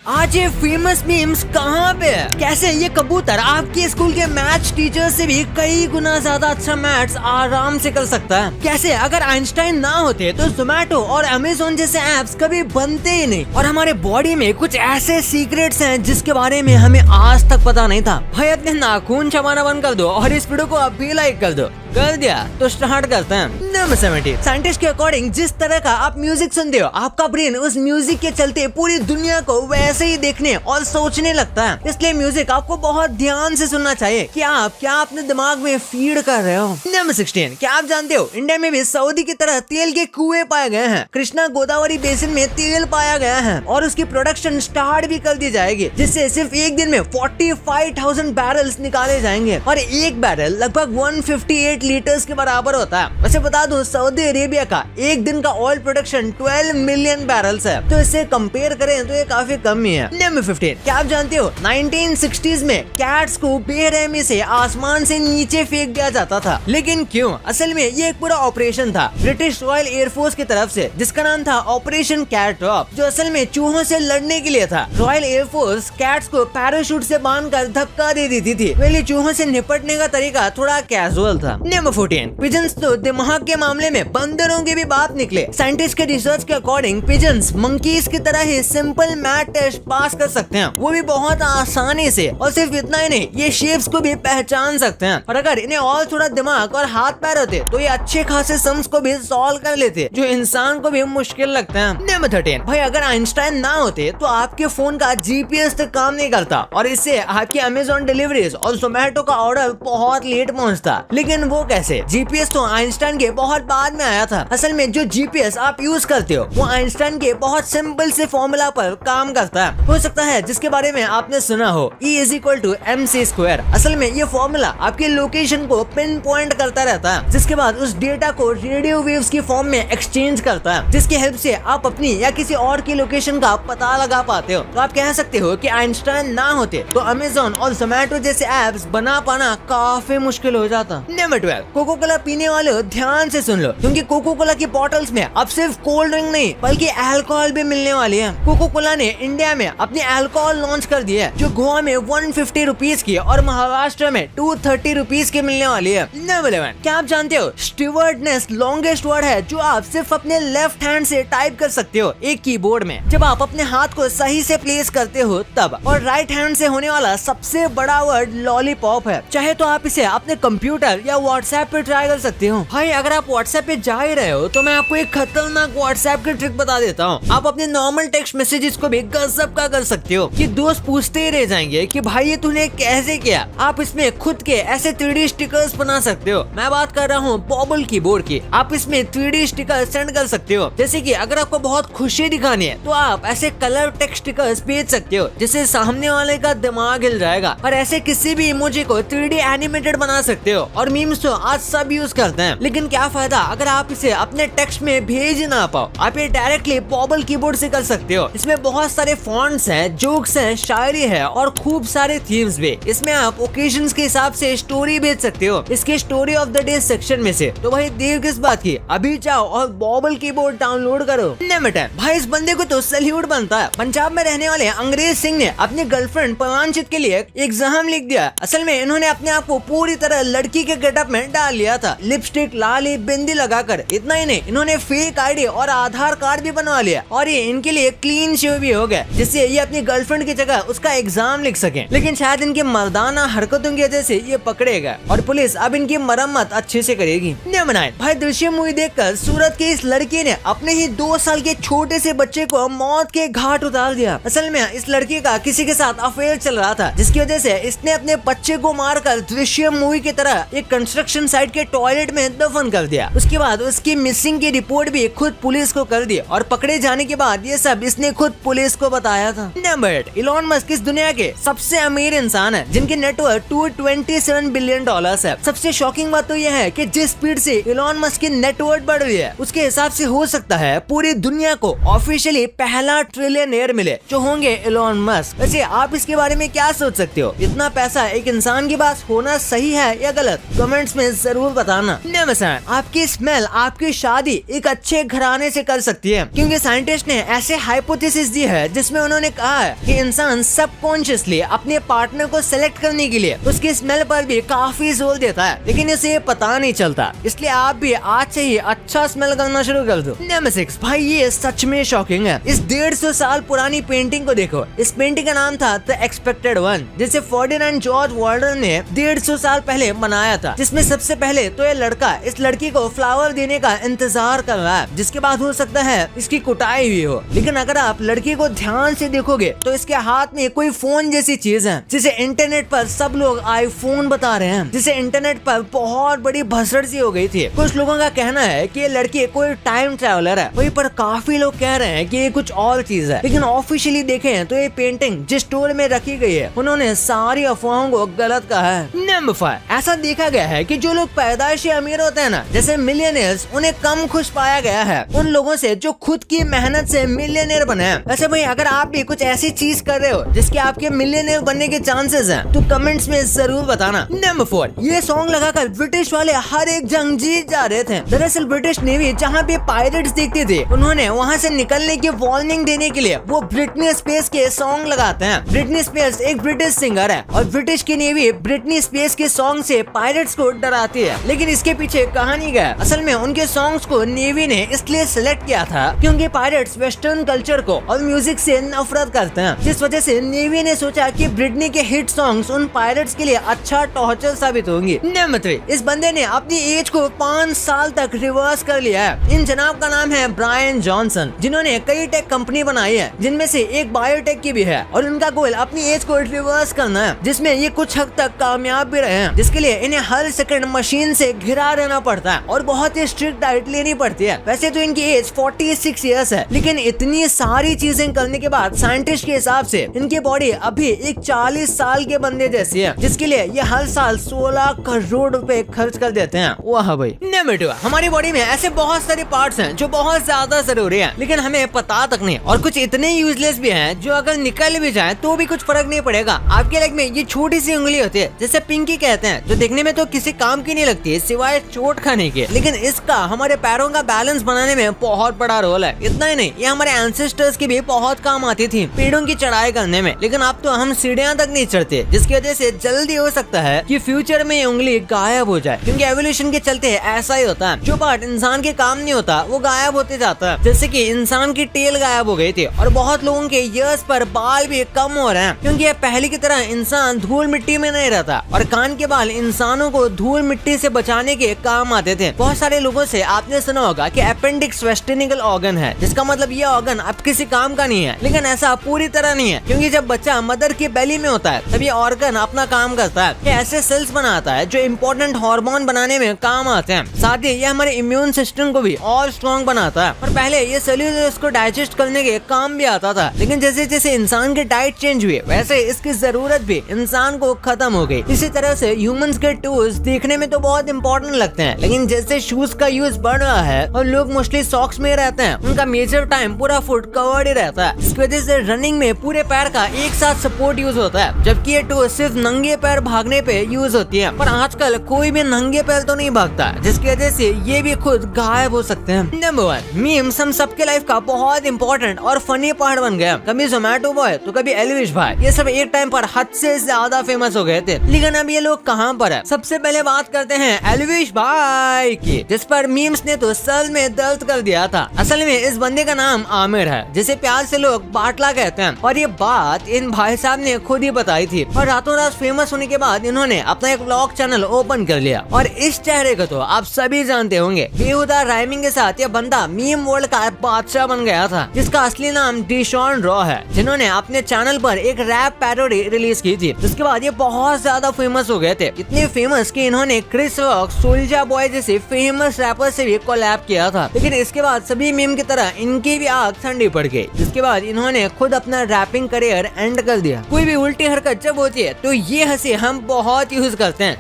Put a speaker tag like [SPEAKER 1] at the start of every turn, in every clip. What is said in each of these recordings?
[SPEAKER 1] आज ये famous memes कहाँ पे है? कैसे ये कबूतर आपके स्कूल के मैथ्स टीचर से भी कई गुना ज्यादा अच्छा मैथ्स आराम से कर सकता है? कैसे अगर आइंस्टाइन ना होते तो जोमेटो और अमेज़न जैसे एप्स कभी बनते ही नहीं, और हमारे बॉडी में कुछ ऐसे सीक्रेट्स हैं जिसके बारे में हमें आज तक पता नहीं था। भाई अपने नाखून चबाना बंद कर दो और इस वीडियो को अभी लाइक कर दो। कर दिया तो स्टार्ट करते हैं। नंबर 70। साइंटिस्ट के अकॉर्डिंग जिस तरह का आप म्यूजिक सुनते हो, आपका ब्रेन उस म्यूजिक के चलते पूरी दुनिया को वैसे ही देखने और सोचने लगता है। इसलिए म्यूजिक आपको बहुत ध्यान से सुनना चाहिए कि आप क्या अपने दिमाग में फीड कर रहे हो। नंबर 16। क्या आप जानते हो इंडिया में भी सऊदी की तरह तेल के कुएं पाए गए हैं। कृष्णा गोदावरी बेसिन में तेल पाया गया है और उसकी प्रोडक्शन स्टार्ट भी कर दी जाएगी, जिससे सिर्फ एक दिन में 45,000 बैरल्स निकाले जाएंगे और एक बैरल लगभग 158 लीटर्स के बराबर होता है। वैसे बता दूं, सऊदी अरेबिया का एक दिन का ऑयल प्रोडक्शन 12 मिलियन बैरल्स है, तो इससे कंपेयर करें तो ये काफी कम ही है। नंबर 15। क्या आप जानते हो 1960s में कैट्स को बेरहमी से आसमान से नीचे फेंक दिया जाता था, लेकिन क्यों? असल में ये एक पूरा ऑपरेशन था ब्रिटिश रॉयल एयरफोर्स की तरफ से, जिसका नाम था ऑपरेशन कैट ड्रॉप, जो असल में चूहों से लड़ने के लिए था। रॉयल एयरफोर्स कैट्स को पैराशूट से बांधकर धक्का दे देती थी। पहले चूहों से निपटने का तरीका थोड़ा कैजुअल था। नंबर 14। पिजन्स तो दिमाग के मामले में बंदरों की भी बात निकले। साइंटिस्ट के रिसर्च के अकॉर्डिंग पिजन्स मंकीज की तरह ही सिंपल मैथ टेस्ट पास कर सकते हैं, वो भी बहुत आसानी से। और सिर्फ इतना ही नहीं, ये शेप्स को भी पहचान सकते हैं, और अगर इन्हें और थोड़ा दिमाग और हाथ पैर होते तो ये अच्छे खासे सम्स को भी सॉल्व कर लेते, जो इंसान को भी मुश्किल लगता है। नंबर 13। भाई अगर आइंस्टाइन ना होते तो आपके फोन का जीपीएस तक काम नहीं करता, और इससे आपकी अमेज़न डिलीवरीज और जोमेटो का ऑर्डर बहुत लेट पहुंचता। लेकिन वो कैसे? जीपीएस तो आइंस्टाइन के बहुत बाद में आया था। असल में जो जीपीएस आप यूज करते हो वो आइंस्टाइन के बहुत सिंपल से फॉर्मूला पर काम करता है। हो सकता है जिसके बारे में आपने सुना हो, E=mc²। असल में ये फॉर्मूला आपकी लोकेशन को पिन पॉइंट करता रहता है, जिसके बाद उस डेटा को रेडियो वेव्स की फॉर्म में एक्सचेंज करता है, जिसकी हेल्प से आप अपनी या किसी और की लोकेशन का पता लगा पाते हो। तो आप कह सकते हो कि आइंस्टाइन ना होते तो अमेज़न और जोमेटो जैसे एप्स बना पाना काफी मुश्किल हो जाता। नंबर 12। कोको कोला पीने वाले ध्यान से सुन लो, क्योंकि कोको कोला की बॉटल्स में अब सिर्फ कोल्ड ड्रिंक नहीं बल्कि अल्कोहल भी मिलने वाली है। कोको कोला ने इंडिया में अपनी अल्कोहल लॉन्च कर दी है, जो गोवा में 150 रुपीज की और महाराष्ट्र में 230 रुपीज की मिलने वाली है। नंबर 11। क्या आप जानते हो स्टीवर्डनेस लॉन्गेस्ट वर्ड है जो आप सिर्फ अपने लेफ्ट हैंड से टाइप कर सकते हो एक कीबोर्ड में, जब आप अपने हाथ को सही से प्लेस करते हो तब। और राइट हैंड से होने वाला सबसे बड़ा वर्ड लॉलीपॉप है। चाहे तो आप इसे अपने कंप्यूटर या व्हाट्सएप पे ट्राई कर सकते हो। भाई अगर आप व्हाट्सएप पे जा ही रहे हो तो मैं आपको एक खतरनाक व्हाट्सएप की ट्रिक बता देता हूँ। आप अपने नॉर्मल टेक्स्ट मैसेजेस को भी गजब का कर सकते हो कि दोस्त पूछते ही रह जाएंगे कि भाई ये तूने कैसे किया। आप इसमें खुद के ऐसे 3D स्टिकर्स बना सकते हो। मैं बात कर रहा हूँ बॉबल कीबोर्ड की। आप इसमें 3D स्टिकर सेंड कर सकते हो। जैसे कि अगर आपको बहुत खुशी दिखानी है तो आप ऐसे कलर टेक्स्ट स्टिकर्स भेज सकते हो, जिससे सामने वाले का दिमाग हिल जाएगा। और ऐसे किसी भी इमोजी को 3D एनिमेटेड बना सकते हो। और मीम्स तो आज सब यूज करते हैं, लेकिन क्या फायदा अगर आप इसे अपने टेक्स्ट में भेज ना पाओ। आप ये डायरेक्टली बॉबल कीबोर्ड से कर सकते हो। इसमें बहुत सारे फॉन्ट्स हैं, जोक्स हैं, शायरी है और खूब सारे थीम्स भी। इसमें आप ओकेजन्स के हिसाब से स्टोरी भेज सकते हो इसके story of the day section में से। तो भाई देर किस बात की, अभी जाओ और बॉबल कीबोर्ड डाउनलोड करो। नंबर 10। भाई इस बंदे को तो सैल्यूट बनता है। पंजाब में रहने वाले अंग्रेज सिंह ने अपनी गर्लफ्रेंड परवानचित के लिए एग्जाम लिख दिया। असल में इन्होंने अपने आप को पूरी तरह लड़की के गेटअप में डाल लिया था, लिपस्टिक, लाली, बिंदी लगाकर। इतना ही नहीं, इन्होंने फेक आईडी और आधार कार्ड भी बनवा लिया, और ये इनके लिए क्लीन शेव भी हो गया, जिससे ये अपनी गर्लफ्रेंड की जगह उसका एग्जाम लिख सके। लेकिन शायद इनकी मर्दाना हरकतों की वजह से ये पकड़े गए और पुलिस अब इनकी मरम्मत अच्छे से करेगी। नंबर 9। भाई दृश्यम मूवी देखकर सूरत की इस लड़की ने अपने ही 2 साल के छोटे से बच्चे को मौत के घाट उतार दिया। असल में इस लड़की का किसी के साथ अफेयर चल रहा था, जिसकी वजह से इसने अपने बच्चे को मारकर दृश्यम मूवी की तरह एक कंस्ट्रक्शन साइट के टॉयलेट में दफन कर दिया। उसके बाद उसकी मिसिंग की रिपोर्ट भी खुद पुलिस को कर दी, और पकड़े जाने के बाद ये सब इसने खुद पुलिस को बताया था। नंबर 8। इलॉन मस्क इस दुनिया के सबसे अमीर इंसान है, जिनकी नेटवर्थ $227 बिलियन है। सबसे शॉकिंग बात तो यह है कि जिस स्पीड से इलॉन मस्क की नेटवर्थ बढ़ रही है, उसके हिसाब से हो सकता है पूरी दुनिया को ऑफिशियली पहला ट्रिलियनेयर मिले, जो होंगे इलॉन मस्क। वैसे आप इसके बारे में क्या सोच सकते हो? इतना पैसा एक इंसान के पास होना सही है या गलत? कमेंट्स कमेंट्स में जरूर बताना। नमस्कार, आपकी स्मेल आपकी शादी एक अच्छे घराने से कर सकती है, क्योंकि साइंटिस्ट ने ऐसे हाइपोथेसिस दी है जिसमें उन्होंने कहा है कि इंसान सबकॉन्शियसली अपने पार्टनर को सिलेक्ट करने के लिए उसकी स्मेल पर भी काफी जोर देता है, लेकिन इसे पता नहीं चलता। इसलिए आप भी आज से ही अच्छा स्मेल करना शुरू कर दो। नंबर 6, भाई ये सच में शॉकिंग है। इस 150 साल पुरानी पेंटिंग को देखो। इस पेंटिंग का नाम था द एक्सपेक्टेड वन, जिसे फर्डिनेंड जॉर्ज वाल्डन ने 150 साल पहले बनाया था, जिसमें सबसे पहले तो ये लड़का इस लड़की को फ्लावर देने का इंतजार कर रहा है, जिसके बाद हो सकता है इसकी कुटाई हुई हो। लेकिन अगर आप लड़की को ध्यान से देखोगे तो इसके हाथ में कोई फोन जैसी चीज है, जिसे इंटरनेट पर सब लोग आईफोन बता रहे हैं, जिसे इंटरनेट पर बहुत बड़ी भसड़ सी हो गई थी। कुछ लोगों का कहना है कि ये लड़की कोई टाइम ट्रैवलर है, वहीं पर काफी लोग कह रहे हैं कि ये कुछ और चीज है। लेकिन ऑफिशियली देखें तो ये पेंटिंग जिस स्टोर में रखी गई है उन्होंने सारी अफवाहों को गलत कहा है। नंबर 5, ऐसा देखा गया है कि जो लोग पैदाइशी अमीर होते हैं ना, जैसे मिलियनियर्स, उन्हें कम खुश पाया गया है उन लोगों से जो खुद की मेहनत से मिलियनियर बने हैं। वैसे भाई अगर आप भी कुछ ऐसी चीज कर रहे हो जिसके आपके मिलियनियर बनने के चांसेस हैं, तो कमेंट्स में जरूर बताना। नंबर 4, ये सॉन्ग लगाकर ब्रिटिश वाले हर एक जंग जीत जा रहे थे। दरअसल ब्रिटिश नेवी जहाँ पे पायरेट्स दिखती थी, उन्होंने वहाँ से निकलने की वार्निंग देने के लिए वो ब्रिटनी स्पीयर्स के सॉन्ग लगाते हैं। ब्रिटनी स्पीयर्स एक ब्रिटिश सिंगर है और ब्रिटिश की नेवी ब्रिटनी स्पीयर्स के सॉन्ग से पायरेट्स को डराती है। लेकिन इसके पीछे कहानी क्या है? असल में उनके सॉन्ग्स को नेवी ने इसलिए सिलेक्ट किया था क्योंकि पायरेट्स वेस्टर्न कल्चर को और म्यूजिक से नफरत करते हैं, जिस वजह से नेवी ने सोचा कि ब्रिटनी के हिट सॉन्ग्स उन पायरेट्स के लिए अच्छा टॉर्चर साबित होंगे। नंबर 3, इस बंदे ने अपनी एज को 5 साल तक रिवर्स कर लिया है। इन जनाब का नाम है ब्रायन जॉनसन, जिन्होंने कई टेक कंपनी बनाई है, जिनमें से एक बायोटेक की भी है, और उनका गोल अपनी एज को रिवर्स करना है, जिसमें ये कुछ हद तक कामयाब भी रहे हैं, जिसके लिए इन्हें हर सेकंड मशीन से घिरा रहना पड़ता है और बहुत ही स्ट्रिक्ट डाइट लेनी पड़ती है। वैसे तो इनकी एज 46 इयर्स है, लेकिन इतनी सारी चीजें करने के बाद साइंटिस्ट के हिसाब से इनकी बॉडी अभी एक 40 साल के बंदे जैसी है, जिसके लिए ये हर साल 16 करोड़ रुपए खर्च कर देते हैं। वाह भाई। नंबर 2, हमारी बॉडी में ऐसे बहुत सारे पार्ट्स हैं जो बहुत ज्यादा जरूरी हैं, लेकिन हमें पता तक नहीं, और कुछ इतने यूजलेस भी हैं जो अगर निकल भी जाए तो भी कुछ फर्क नहीं पड़ेगा। आपके लेग में ये छोटी सी उंगली होती है, जिसे पिंकी कहते हैं, जो देखने में तो किसी काम की नहीं लगती सिवाय चोट खाने के, लेकिन इसका हमारे पैरों का बैलेंस बनाने में बहुत बड़ा रोल है। इतना ही नहीं, ये हमारे एंसेस्टर्स की भी बहुत काम आती थी पेड़ों की चढ़ाई करने में, लेकिन अब तो हम सीढ़ियां तक नहीं चढ़ते, जिसकी वजह से जल्दी हो सकता है कि फ्यूचर में ये उंगली गायब हो जाए, क्योंकि एवोल्यूशन के चलते ऐसा ही होता है। जो पार्ट इंसान के काम नहीं होता वो गायब होते जाता है, जैसे कि इंसान की टेल गायब हो गई थी, और बहुत लोगों के ईयर्स पर बाल भी कम हो रहे हैं, क्योंकि पहले की तरह इंसान धूल मिट्टी में नहीं रहता, और कान के बाल इंसानों को धूल मिट्टी से बचाने के काम आते थे। बहुत सारे लोगों से आपने सुना होगा कि अपेंडिक्स वेस्टिनिकल ऑर्गन है, जिसका मतलब ये ऑर्गन अब किसी काम का नहीं है, लेकिन ऐसा पूरी तरह नहीं है, क्योंकि जब बच्चा मदर की बेली में होता है तब ये ऑर्गन अपना काम करता है। ये ऐसे सेल्स बनाता है जो इम्पोर्टेंट हार्मोन बनाने में काम आते हैं। साथ ही ये हमारे इम्यून सिस्टम को भी और स्ट्रॉन्ग बनाता है, और पहले ये सेल्यूलोज को डाइजेस्ट करने के काम भी आता था, लेकिन जैसे जैसे इंसान के डाइट चेंज हुए वैसे इसकी जरूरत भी इंसान को खत्म हो गई। इसी तरह से ह्यूमंस के टूल्स देखने में तो बहुत इंपॉर्टेंट लगते हैं, लेकिन जैसे शूज का यूज बढ़ रहा है और लोग मोस्टली सॉक्स में रहते हैं, उनका मेजर टाइम पूरा फुट कवर्ड ही रहता है। इसकी वजह से रनिंग में पूरे पैर का एक साथ सपोर्ट यूज होता है, जबकि ये टूल सिर्फ नंगे पैर भागने पे यूज होती है। पर आजकल कोई भी नंगे पैर तो नहीं भागता, जिसकी वजह से ये भी खुद गायब हो सकते हैं। नंबर 1, मीम्स हम सबके लाइफ का बहुत इंपॉर्टेंट और फनी पार्ट बन गया। कभी जोमैटो बॉय तो कभी एल्विश भाई, ये सब एक टाइम पर हद से ज्यादा फेमस हो गए थे, लेकिन अब ये लोग कहाँ पर है? सबसे पहले बात करते हैं एल्विश भाई की, जिस पर मीम्स ने तो सर में दर्द कर दिया था। असल में इस बंदे का नाम आमिर है, जिसे प्यार से लोग बाटला कहते हैं, और ये बात इन भाई साहब ने खुद ही बताई थी, और रातों रात फेमस होने के बाद इन्होंने अपना एक व्लॉग चैनल ओपन कर लिया। और इस चेहरे को तो आप सभी जानते होंगे, बेहुदा राइमिंग के साथ ये बंदा मीम वर्ल्ड का बादशाह बन गया था, जिसका असली नाम डिशॉन रॉ है, जिन्होंने अपने चैनल पर एक रैप पैरोडी रिलीज की थी। उसके बाद ये बहुत ज्यादा फेमस हो गए थे, इतने फेमस कि इन्होंने क्रिस रॉक, सोल्जर बॉय जैसे फेमस रैपर से भी कोलैब किया था। लेकिन इसके बाद सभी मीम की तरह इनकी भी आग ठंडी पड़ गई, जिसके बाद इन्होंने खुद अपना रैपिंग करियर एंड कर दिया। कोई भी उल्टी हरकत जब होती है तो ये हंसी हम बहुत यूज करते हैं।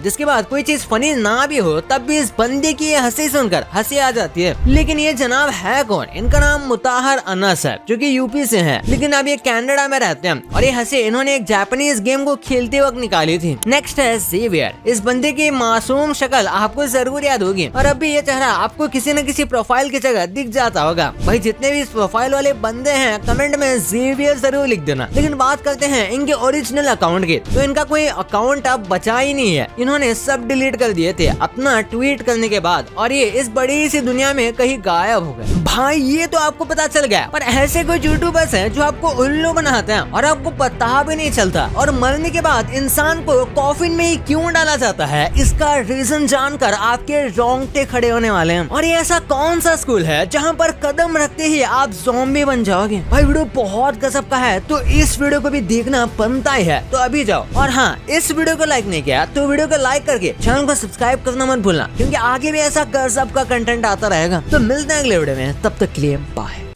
[SPEAKER 1] जिसके बाद कोई चीज फनी ना भी हो तब भी इस बंदे की ये हंसी सुनकर हंसी आ जाती है। लेकिन ये जनाब है कौन? इनका नाम मुताहर अनस है, जो कि यूपी से है, लेकिन अब ये कनाडा में रहते हैं। और ये हंसी इन्होंने एक जापानीज गेम को खेलते वक्त निकाली थी। नेक्स्ट है जेवियर। इस बंदे की मासूम शक्ल आपको जरूर याद होगी और अब भी ये चेहरा आपको किसी न किसी प्रोफाइल की जगह दिख जाता होगा। भाई जितने भी इस प्रोफाइल वाले बंदे हैं कमेंट में जेवियर जरूर लिख देना। लेकिन बात करते हैं इनके ओरिजिनल अकाउंट की, तो इनका कोई अकाउंट अब बचा ही नहीं है। इन्होंने सब डिलीट कर दिए थे अपना ट्वीट करने के बाद, और ये इस बड़ी सी दुनिया में कहीं गायब हो गए। भाई ये तो आपको पता चल गया, पर ऐसे कोई यूट्यूबर्स हैं जो आपको उल्लू बनाते हैं और आपको पता भी नहीं चलता, और मरने के बाद इंसान को कॉफिन में ही क्यों डाला जाता है इसका रीजन जानकर आपके रोंगटे खड़े होने वाले हैं। और ये ऐसा कौन सा स्कूल है जहाँ पर कदम रखते ही आप ज़ॉम्बी बन जाओगे? भाई वीडियो बहुत गजब का है, तो इस वीडियो को भी देखना बनता ही है, तो अभी जाओ। और हाँ, इस वीडियो को लाइक नहीं किया तो वीडियो को लाइक करके चैनल को सब्सक्राइब करना मत भूलना, क्योंकि आगे भी ऐसा गजब का कंटेंट आता रहेगा। तो मिलते हैं अगले वीडियो में, तब तक के लिए बाय।